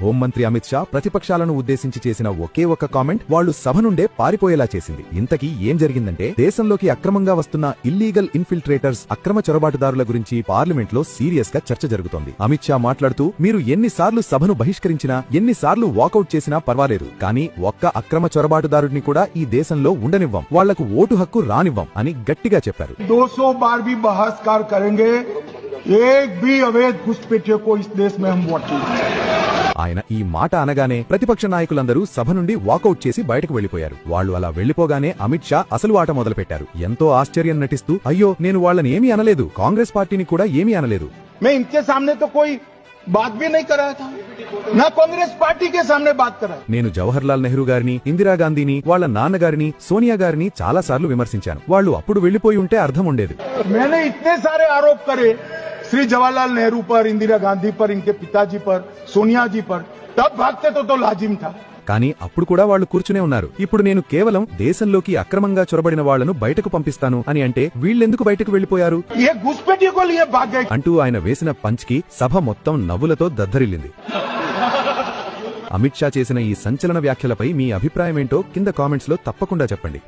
హోంమంత్రి అమిత్ షా ప్రతిపక్షాలను ఉద్దేశించి చేసిన ఒకే ఒక్క కామెంట్ వాళ్లు సభ నుండే పారిపోయేలా చేసింది. ఇంతకీ ఏం జరిగిందంటే, దేశంలోకి అక్రమంగా వస్తున్న ఇల్లీగల్ ఇన్ఫిల్ట్రేటర్స్, అక్రమ చొరబాటుదారుల గురించి పార్లమెంట్ లో సీరియస్ గా చర్చ జరుగుతోంది. అమిత్ షా మాట్లాడుతూ, మీరు ఎన్నిసార్లు సభను బహిష్కరించినా, ఎన్నిసార్లు వాకౌట్ చేసినా పర్వాలేదు, కానీ ఒక్క అక్రమ చొరబాటుదారుడిని కూడా ఈ దేశంలో ఉండనివ్వం, వాళ్లకు ఓటు హక్కు రానివ్వం అని గట్టిగా చెప్పారు. 200 बार भी बहिष्कार करेंगे, एक भी अवैध घुसपैठियों को इस देश में हम वोट नहीं देंगे. ఆయన ఈ మాట అనగానే ప్రతిపక్ష నాయకులందరూ సభ నుండి వాకౌట్ చేసి బయటకు వెళ్లిపోయారు. వాళ్లు అలా వెళ్లిపోగానే అమిత్ షా అసలు ఆట మొదలుపెట్టారు. ఎంతో ఆశ్చర్యం నటిస్తూ, అయ్యో నేను వాళ్ళని ఏమీ అనలేదు, కాంగ్రెస్ పార్టీని కూడా ఏమీ అనలేదు. मैं इनके सामने तो कोई बात भी नहीं कर रहा था, ना कांग्रेस पार्टी के सामने बात कर रहा. నేను జవహర్లాల్ నెహ్రూ గారిని, ఇందిరాగాంధీని, వాళ్ల నాన్నగారిని, సోనియా గారిని చాలా సార్లు విమర్శించాను. వాళ్లు అప్పుడు వెళ్లిపోయి ఉంటే అర్థం ఉండేది. मैंने इतने सारे आरोप करे श्री जवाहरलाल नेहरू पर, इंदिरा गांधी पर, इनके पिताजी पर, सोनिया जी पर, तब भागते तो लाजिम था. కానీ అప్పుడు కూడా వాళ్లు కూర్చునే ఉన్నారు. ఇప్పుడు నేను కేవలం దేశంలోకి అక్రమంగా చొరబడిన వాళ్లను బయటకు పంపిస్తాను అని అంటే వీళ్ళెందుకు బయటకు వెళ్లిపోయారు అంటూ ఆయన వేసిన పంచ్ కి సభ మొత్తం నవ్వులతో దద్దరిల్లింది. అమిత్ షా చేసిన ఈ సంచలన వ్యాఖ్యలపై మీ అభిప్రాయమేంటో కింద కామెంట్స్ లో తప్పకుండా చెప్పండి.